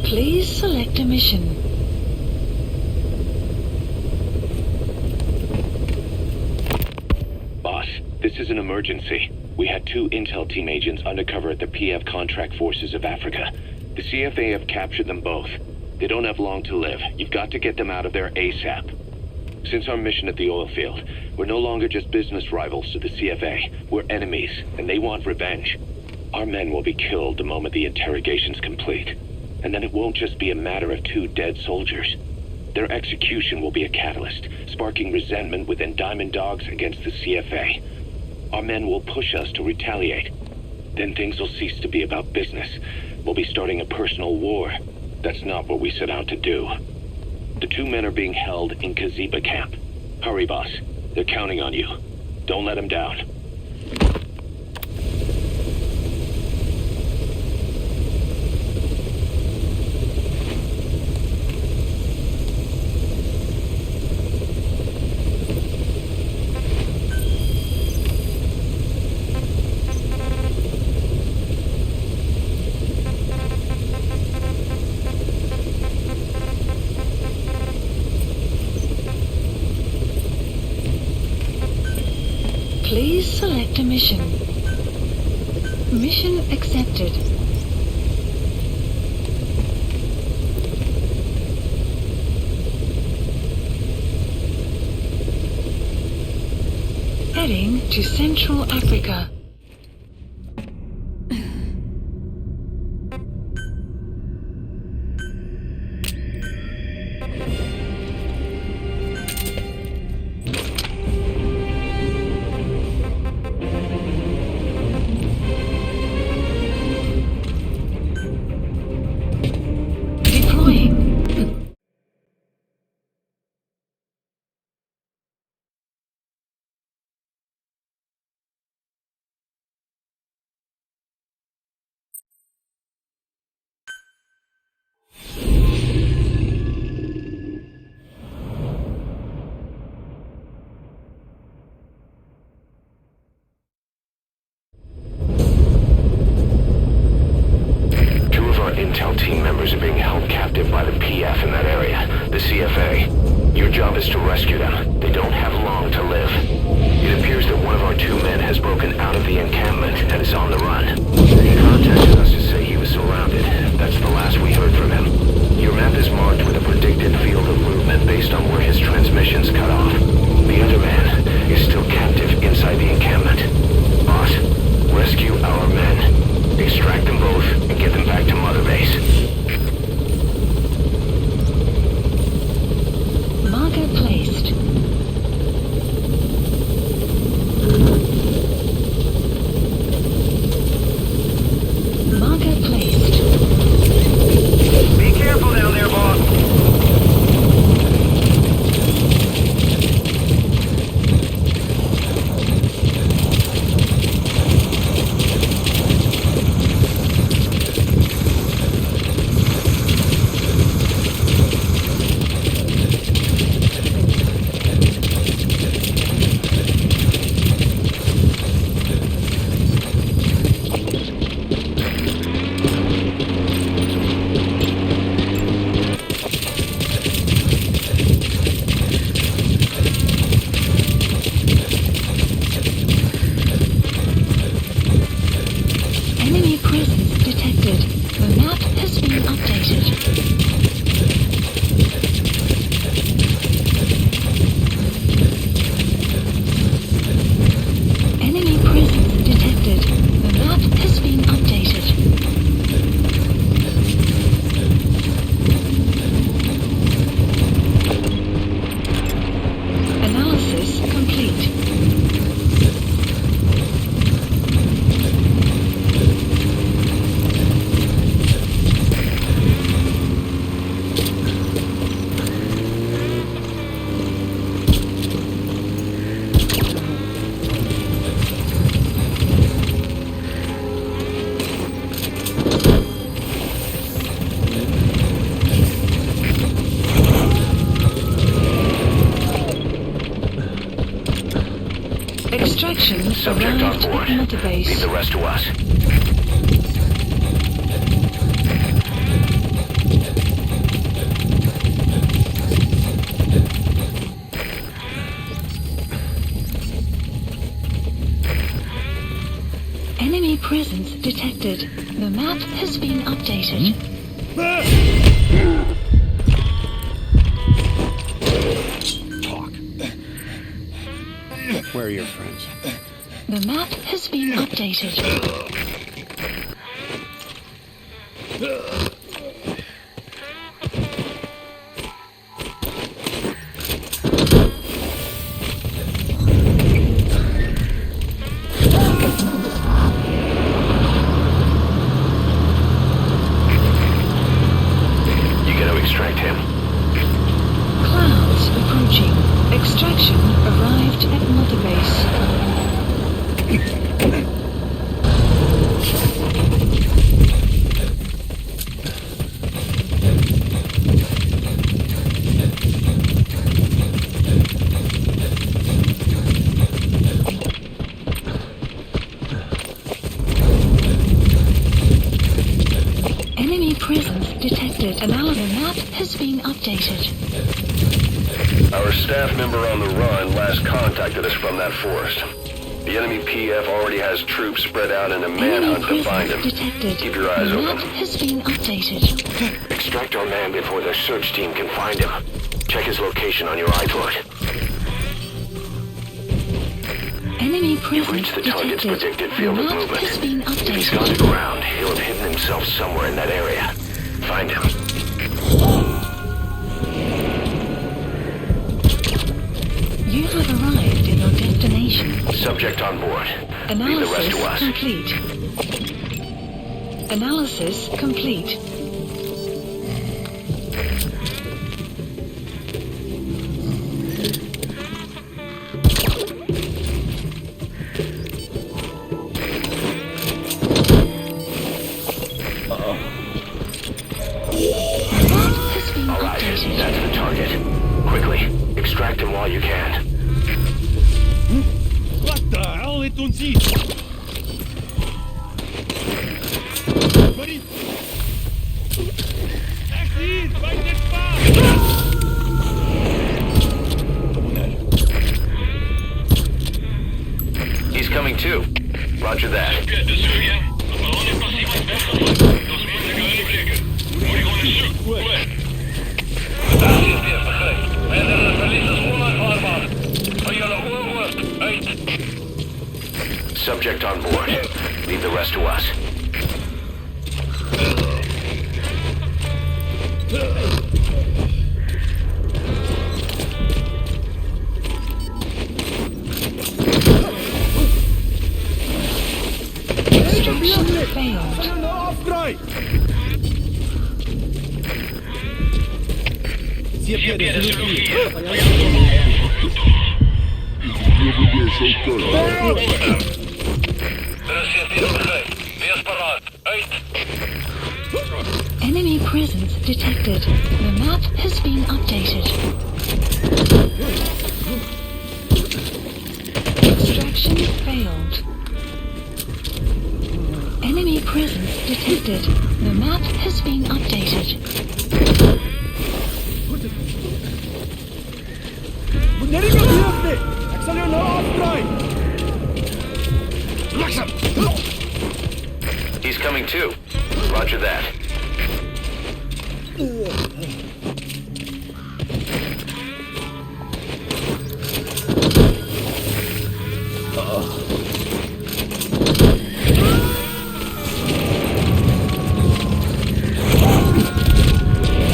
Please select a mission. Boss, this is an emergency. We had 2 intel team agents undercover at the PF contract forces of Africa. The CFA have captured them both. They don't have long to live. You've got to get them out of there ASAP. Since our mission at the oil field, we're no longer just business rivals to the CFA. We're enemies, and they want revenge. Our men will be killed the moment the interrogation's complete. And then it won't just be a matter of 2 dead soldiers. Their execution will be a catalyst, sparking resentment within Diamond Dogs against the CFA. Our men will push us to retaliate. Then things will cease to be about business. We'll be starting a personal war. That's not what we set out to do. The 2 men are being held in Kaziba camp. Hurry, boss. They're counting on you. Don't let them down. Please select a mission. Mission accepted. Heading to Central Africa. Intel team members are being held captive by the PF in that area, the CFA. Your job is to rescue them. They don't have long to live. It appears that one of our 2 men has broken out of the encampment and is on the run. He contacted us to say he was surrounded. That's the last we heard from him. Your map is marked with a predicted field of movement based on where his transmissions cut off. The other man is still captive inside the encampment. Boss, rescue our men. Extract them both and get them back to Mother Base. Marker placed. Marker placed. Be careful. Extraction Subject on arrived board. at Mother Leave Base. the rest to us. Enemy presence detected. The map has been updated. Talk. Where are your friends? The map has been updated. You gotta extract him. Clouds approaching. Extraction arrived at Mother Base. Enemy presence detected. Another map has been updated. Our staff member on the run last contacted us from that forest. The enemy PF already has troops spread out in a Enemy manhunt to find presence him. detected. Keep your eyes The map open. has been updated. Extract our man before their search team can find him. Check his location on your iPod. Enemy You've presence reached the target's detected. predicted The field of map movement. has been If he's gone to updated. ground, he'll have hidden himself somewhere in that area. Find him. You have arrived in your destination. Subject on board. Leave the rest Analysis to us. complete. Analysis complete. Map has been All right, updated. that's the target. Quickly, extract him while you can. What the hell est on-ci? Buddy! Taxi! T'inquiète pas! He's coming too. Roger that. Subject on board. Leave the rest to us. Extraction failed. Auftrag! Sia piede sullo Enemy presence detected. The map has been updated. Extraction failed. Enemy presence detected. The map has been updated. Nereye gidiyorsun? Aksalıyor no Auftrag! He's coming too. Roger that.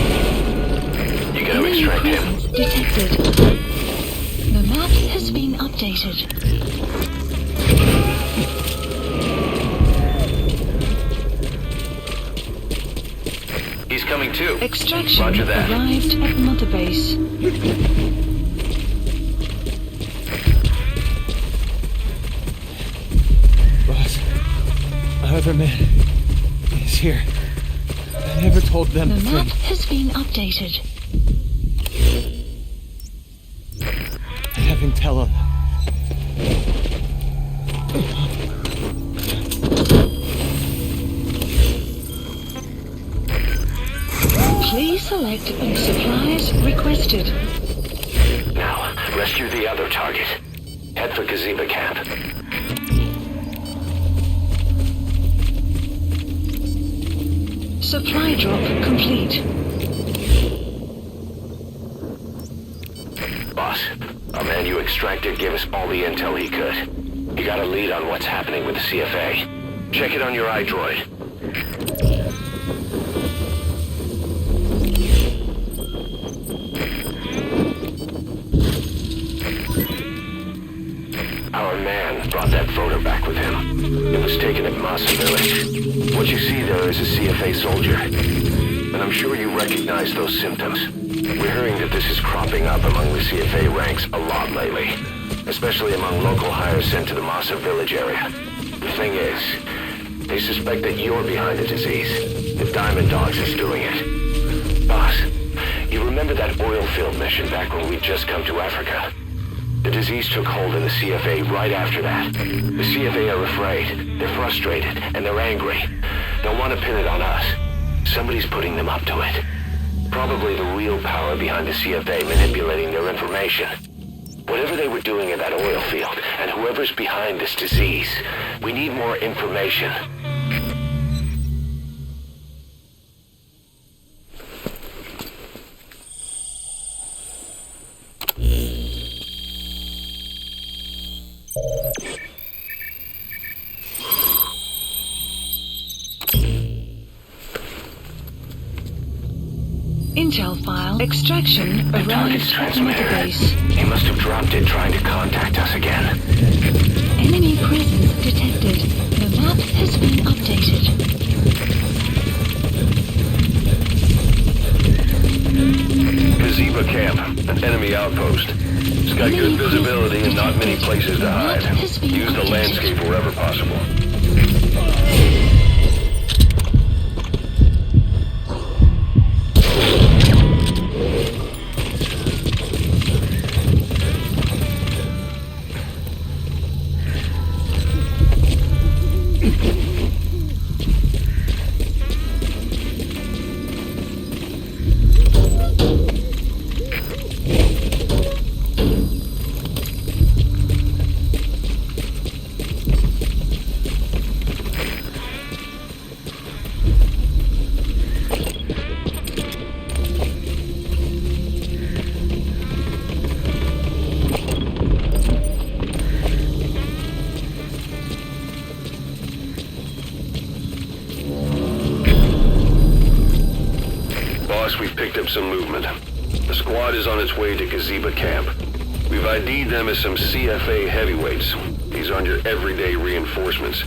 You gotta Enemy extract him. presence detected. The map has been updated. He's coming too. Extraction Roger that. arrived at Mother Base. Boss, other man is here. I never told them The to map think. has been updated. Having tell him. Please select supplies requested. Now, rescue the other target. Head for Kojima camp. Supply drop complete. Boss, our man you extracted gave us all the intel he could. You got a lead on what's happening with the CFA. Check it on your iDroid. Our man brought that photo back with him. It was taken at Massa Village. What you see there is a CFA soldier. And I'm sure you recognize those symptoms. We're hearing that this is cropping up among the CFA ranks a lot lately. Especially among local hires sent to the Massa Village area. The thing is, they suspect that you're behind the disease. The Diamond Dogs is doing it. Boss, you remember that oil field mission back when we'd just come to Africa? The disease took hold in the CFA right after that. The CFA are afraid, they're frustrated, and they're angry. They'll want to pin it on us. Somebody's putting them up to it. Probably the real power behind the CFA manipulating their information. Whatever they were doing in that oil field, and whoever's behind this disease, we need more information. Intel file extraction The arrived target's at transmitter. Database. He must have dropped it trying to contact us again. Enemy presence detected. The map has been updated. Kojima camp, an enemy outpost. It's got good visibility and not many places to hide. Use the landscape wherever possible. We've picked up some movement. The squad is on its way to Kojima camp. We've ID'd them as some CFA heavyweights. These aren't your everyday reinforcements.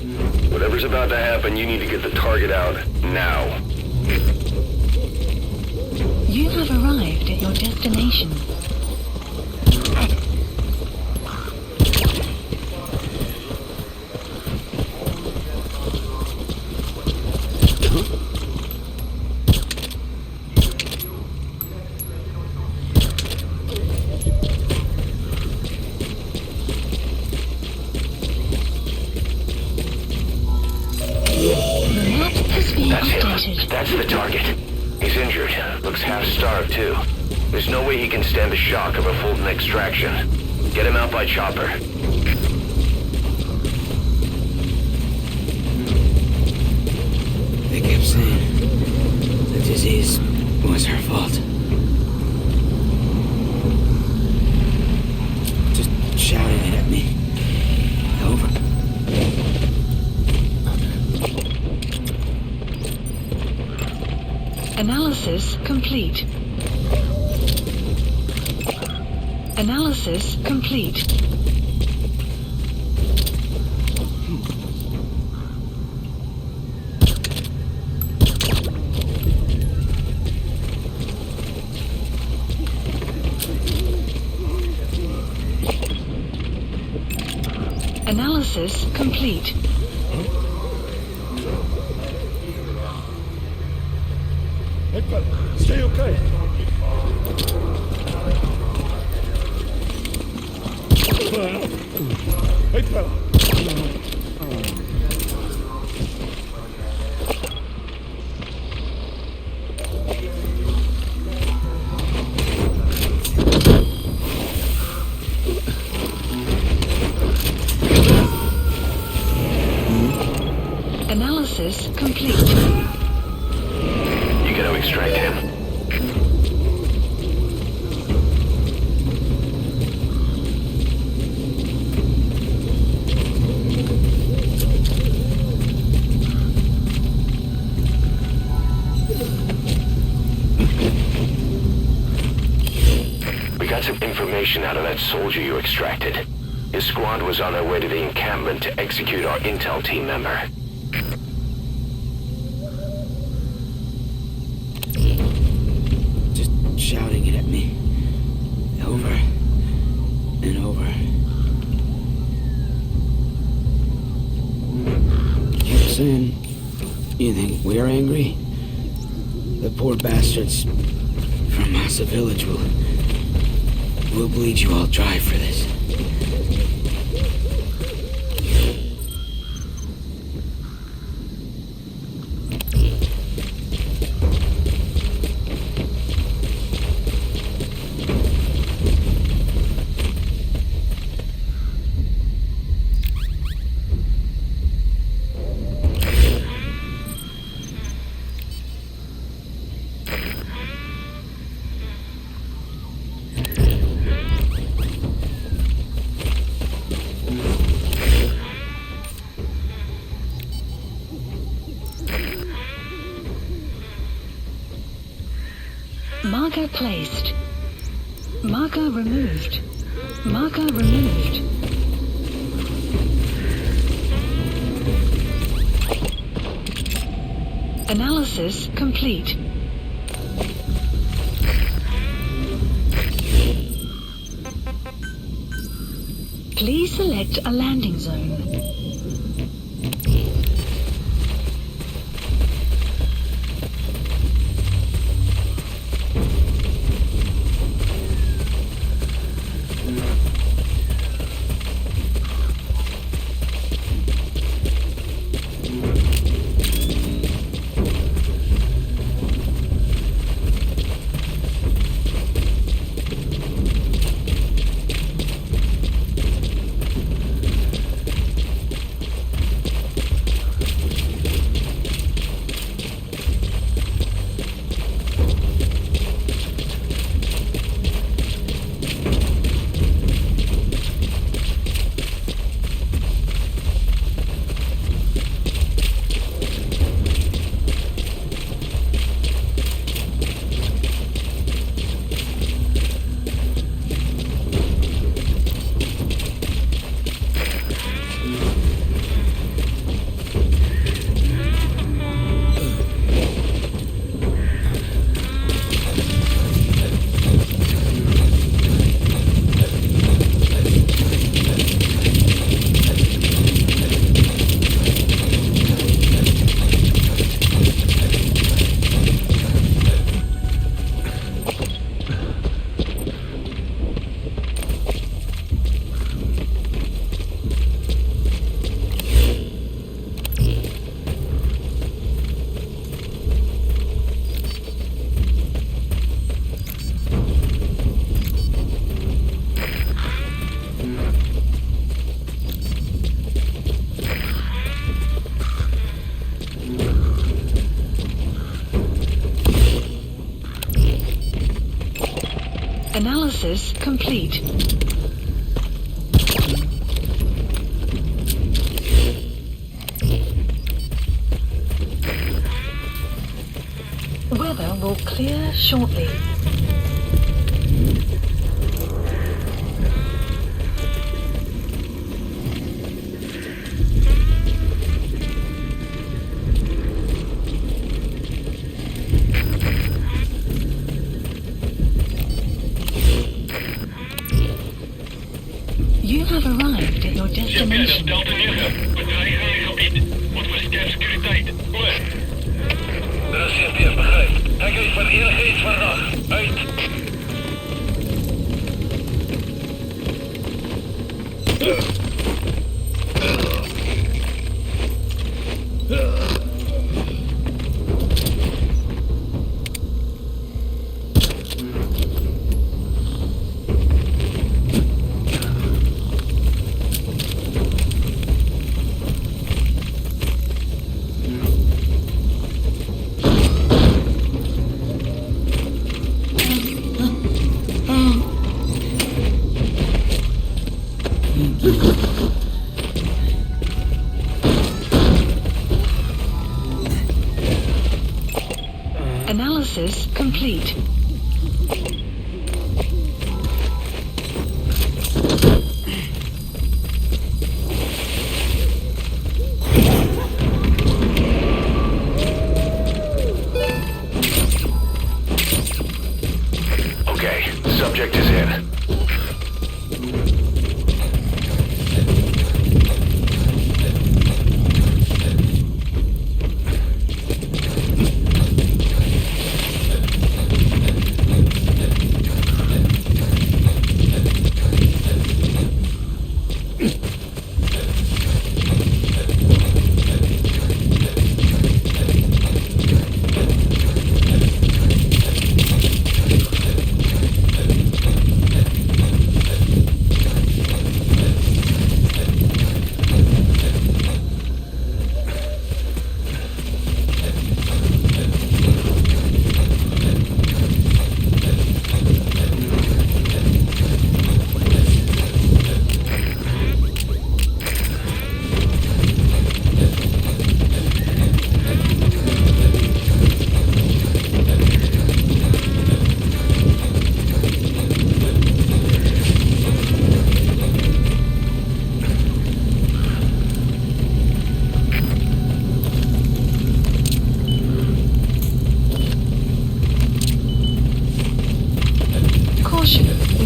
Whatever's about to happen, you need to get the target out now. You have arrived at your destination. That's the target. He's injured. Looks half-starved, too. There's no way he can stand the shock of a Fulton extraction. Get him out by chopper. They kept saying the disease was her fault. Just shouting it at me. Over. Analysis complete. Analysis complete. Analysis complete. Hey, fella, stay okay. Hey, fella. complete. You gotta extract him. We got some information out of that soldier you extracted. His squad was on their way to the encampment to execute our intel team member. Just shouting it at me. Over and over. Kept saying, you think we're angry? The poor bastards from Massa Village will bleed you all dry for this. Marker placed. Marker removed. Marker removed. Analysis complete. Please select a landing zone. Analysis complete. Weather will clear shortly. You have arrived at your destination. complete. Okay, subject is in.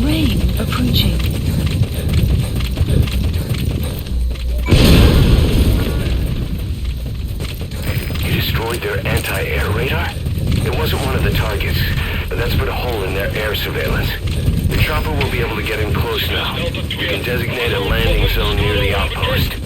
Rain approaching. You destroyed their anti-air radar? It wasn't one of the targets, but that's put a hole in their air surveillance. The chopper will be able to get in close now. We can designate a landing zone near the outpost.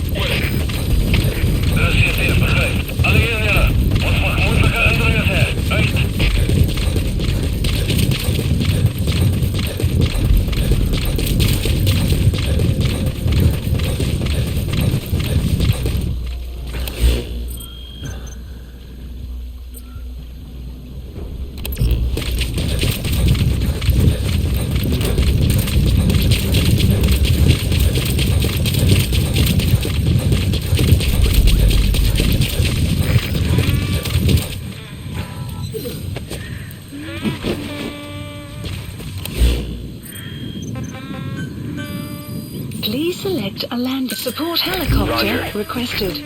Please select a land support helicopter Roger. requested.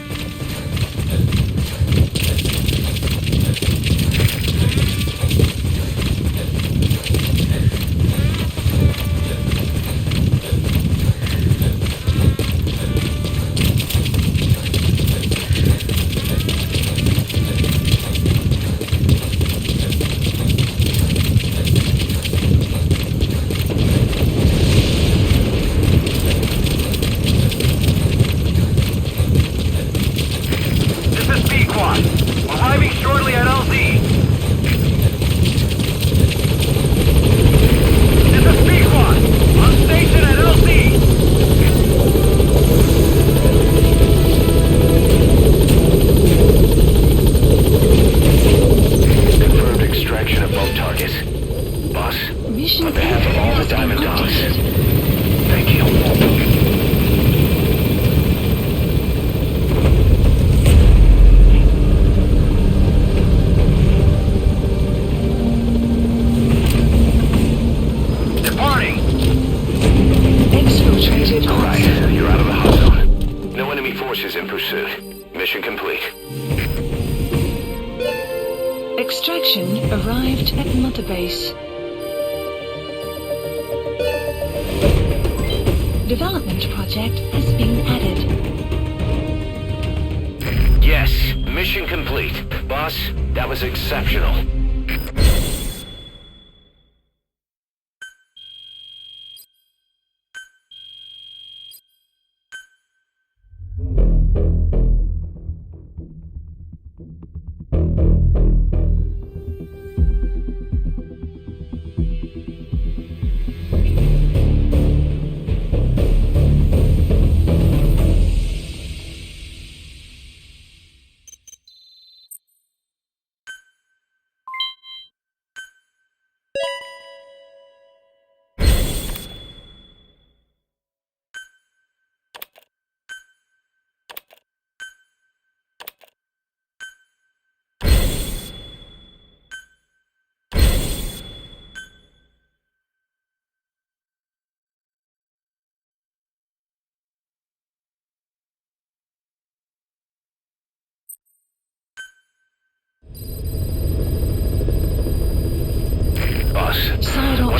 Mission complete. Extraction arrived at Mother Base. Development project has been added. Yes, mission complete. Boss, that was exceptional.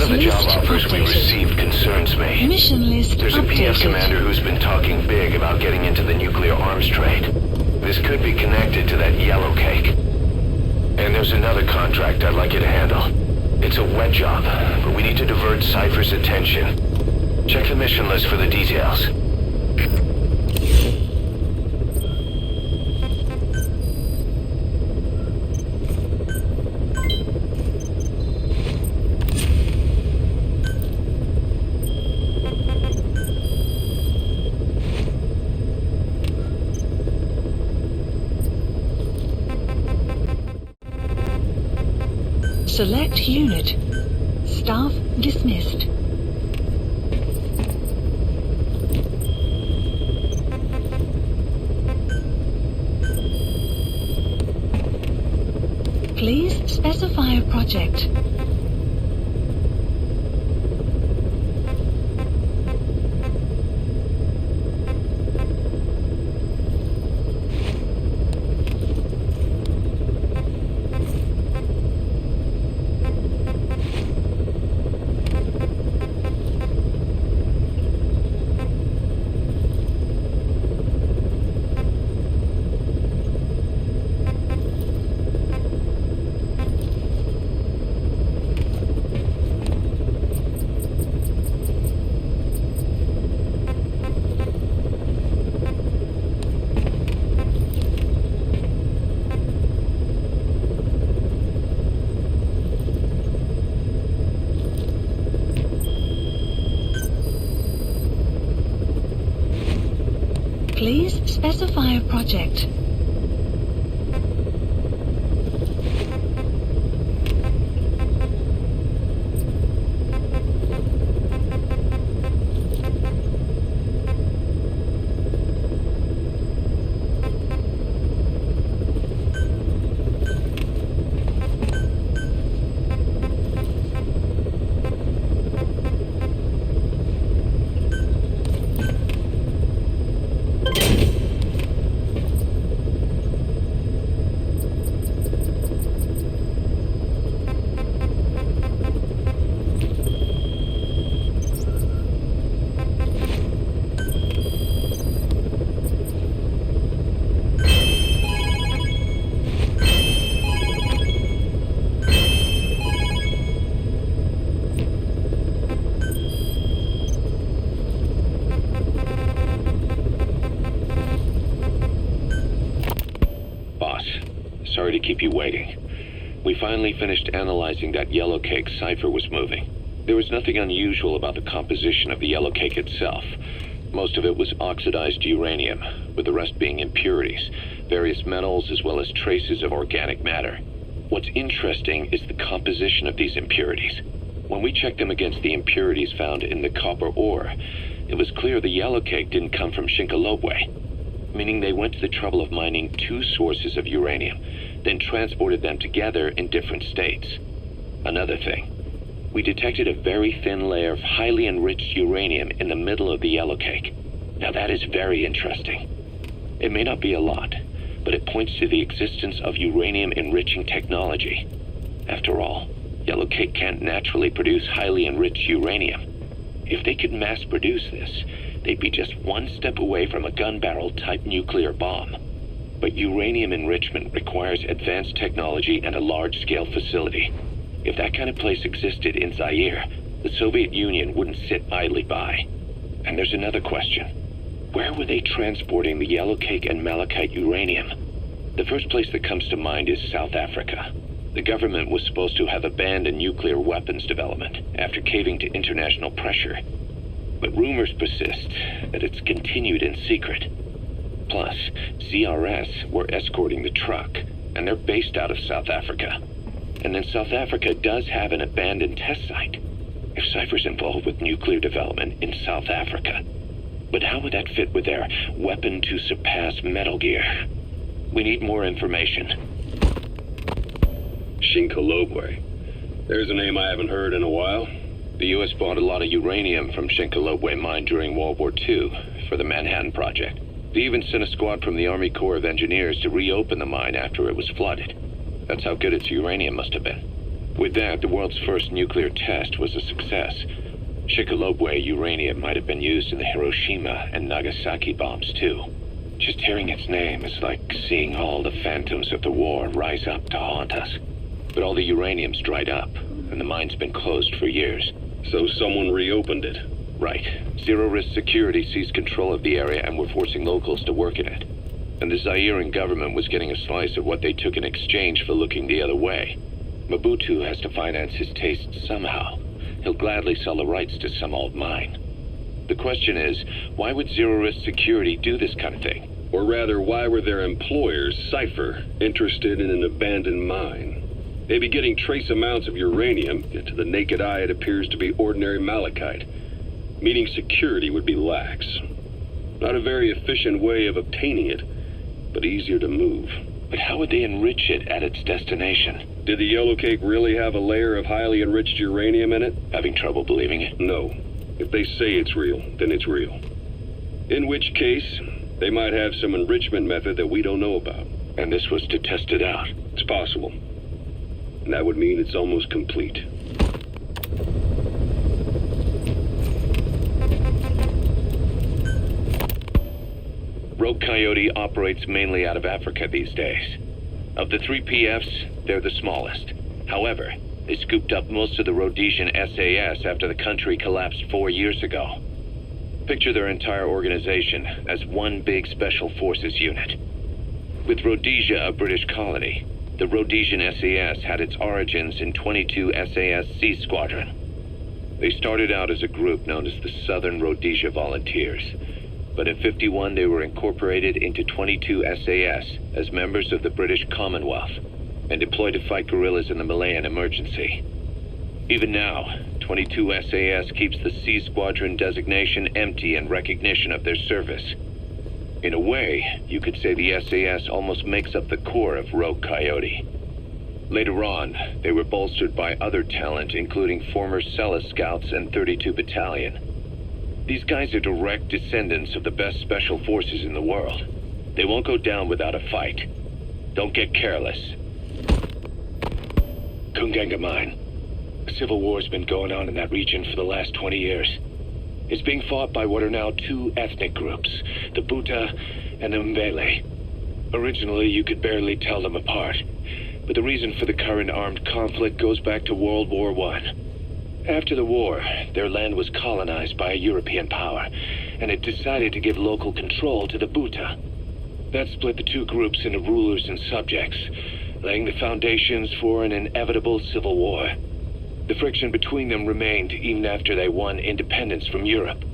One of the job list offers we updated. received concerns me. Mission list There's a PF updated. commander who's been talking big about getting into the nuclear arms trade. This could be connected to that yellow cake. And there's another contract I'd like you to handle. It's a wet job, but we need to divert Cypher's attention. Check the mission list for the details. Select unit. Staff dismissed. Please specify a project. Please specify a project. Sorry to keep you waiting. We finally finished analyzing that yellow cake Cypher was moving. There was nothing unusual about the composition of the yellow cake itself. Most of it was oxidized uranium, with the rest being impurities, various metals as well as traces of organic matter. What's interesting is the composition of these impurities. When we checked them against the impurities found in the copper ore, it was clear the yellow cake didn't come from Shinkolobwe, meaning they went to the trouble of mining two sources of uranium, then transported them together in different states. Another thing, we detected a very thin layer of highly enriched uranium in the middle of the yellow cake. Now that is very interesting. It may not be a lot, but it points to the existence of uranium enriching technology. After all, yellow cake can't naturally produce highly enriched uranium. If they could mass produce this, they'd be just one step away from a gun barrel type nuclear bomb. But uranium enrichment requires advanced technology and a large-scale facility. If that kind of place existed in Zaire, the Soviet Union wouldn't sit idly by. And there's another question. Where were they transporting the yellow cake and malachite uranium? The first place that comes to mind is South Africa. The government was supposed to have abandoned nuclear weapons development after caving to international pressure. But rumors persist that it's continued in secret. Plus, CRS were escorting the truck, and they're based out of South Africa. And then South Africa does have an abandoned test site. If Cypher's involved with nuclear development in South Africa. But how would that fit with their weapon to surpass Metal Gear? We need more information. Shinkolobwe. There's a name I haven't heard in a while. The U.S. bought a lot of uranium from Shinkolobwe mine during World War II for the Manhattan Project. They even sent a squad from the Army Corps of Engineers to reopen the mine after it was flooded. That's how good its uranium must have been. With that, the world's first nuclear test was a success. Shikilobwe uranium might have been used in the Hiroshima and Nagasaki bombs, too. Just hearing its name is like seeing all the phantoms of the war rise up to haunt us. But all the uranium's dried up, and the mine's been closed for years. So someone reopened it. Right. Zero-risk security seized control of the area and were forcing locals to work in it. And the Zairean government was getting a slice of what they took in exchange for looking the other way. Mobutu has to finance his tastes somehow. He'll gladly sell the rights to some old mine. The question is, why would zero-risk security do this kind of thing? Or rather, why were their employers, Cypher, interested in an abandoned mine? They'd be getting trace amounts of uranium, yet to the naked eye it appears to be ordinary malachite, meaning security would be lax. Not a very efficient way of obtaining it, but easier to move. But how would they enrich it at its destination? Did the yellow cake really have a layer of highly enriched uranium in it? Having trouble believing it? No. If they say it's real, then it's real. In which case, they might have some enrichment method that we don't know about. And this was to test it out? It's possible. And that would mean it's almost complete. Rogue Coyote operates mainly out of Africa these days. Of the 3 PFs, they're the smallest. However, they scooped up most of the Rhodesian SAS after the country collapsed 4 years ago. Picture their entire organization as one big special forces unit. With Rhodesia a British colony, the Rhodesian SAS had its origins in 22 SAS Sea Squadron. They started out as a group known as the Southern Rhodesia Volunteers. But in '51 they were incorporated into 22 SAS as members of the British Commonwealth and deployed to fight guerrillas in the Malayan emergency. Even now, 22 SAS keeps the Sea Squadron designation empty in recognition of their service. In a way, you could say the SAS almost makes up the core of Rogue Coyote. Later on, they were bolstered by other talent, including former Celis Scouts and 32 Battalion. These guys are direct descendants of the best special forces in the world. They won't go down without a fight. Don't get careless. Kungenga Mine. A civil war's been going on in that region for the last 20 years. It's being fought by what are now 2 ethnic groups, the Buta and the Mbele. Originally, you could barely tell them apart, but the reason for the current armed conflict goes back to World War I. After the war, their land was colonized by a European power, and it decided to give local control to the Buta. That split the 2 groups into rulers and subjects, laying the foundations for an inevitable civil war. The friction between them remained even after they won independence from Europe.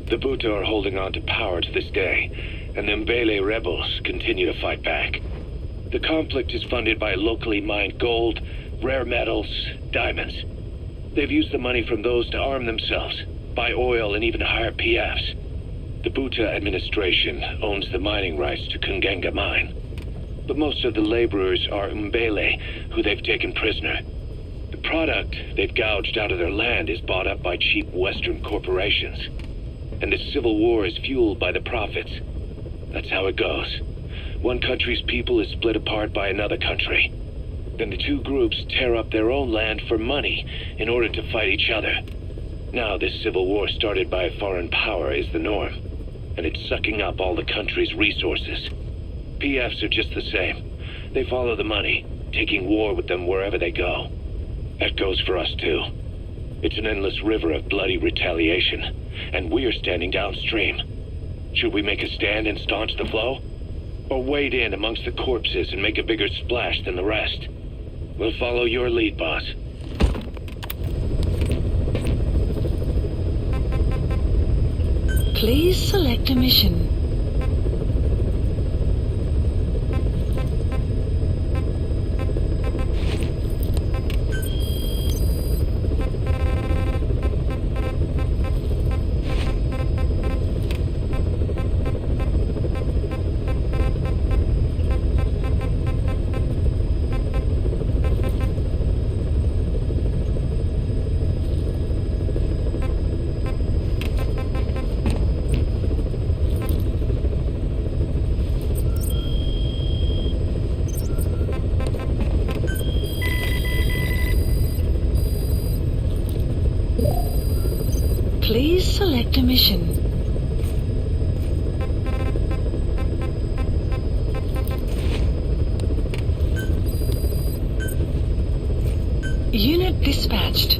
The Buta are holding on to power to this day, and the Mbele rebels continue to fight back. The conflict is funded by locally mined gold, rare metals, diamonds. They've used the money from those to arm themselves, buy oil, and even hire PFs. The Buta administration owns the mining rights to Kungenga Mine. But most of the laborers are Mbele, who they've taken prisoner. The product they've gouged out of their land is bought up by cheap Western corporations. And the civil war is fueled by the profits. That's how it goes. One country's people is split apart by another country. Then the 2 groups tear up their own land for money in order to fight each other. Now this civil war started by a foreign power is the norm, and it's sucking up all the country's resources. PFs are just the same. They follow the money, taking war with them wherever they go. That goes for us too. It's an endless river of bloody retaliation, and we're standing downstream. Should we make a stand and staunch the flow? Or wade in amongst the corpses and make a bigger splash than the rest? We'll follow your lead, boss. Please select a mission. Please select a mission. Unit dispatched.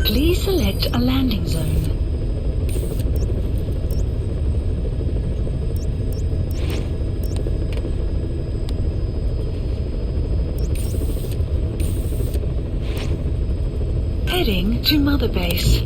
Please select a landing zone. Heading to Mother Base.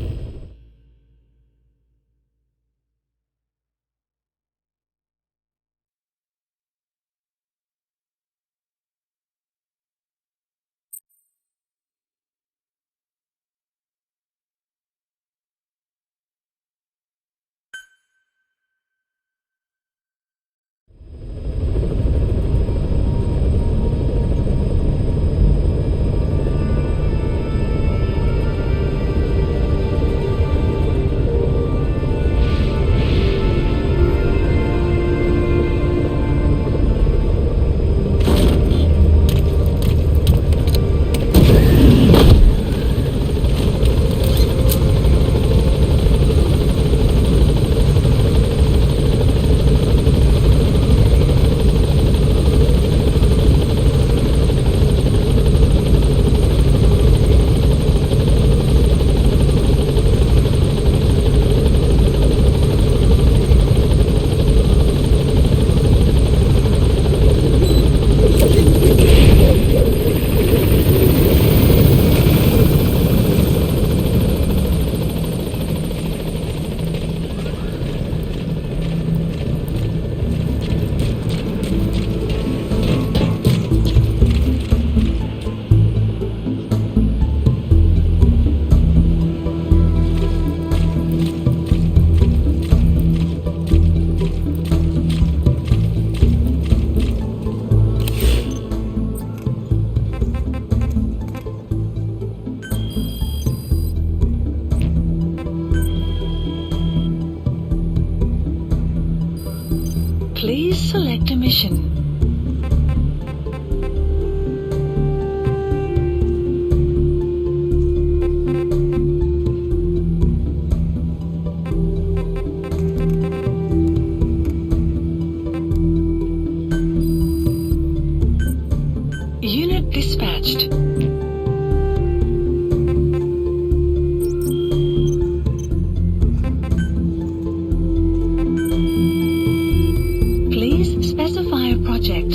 Please select a mission. Unit dispatched. Please specify a project.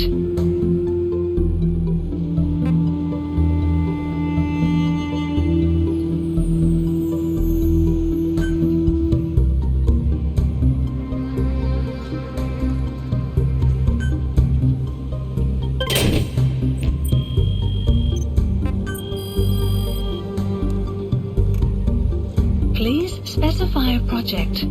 Please specify a project.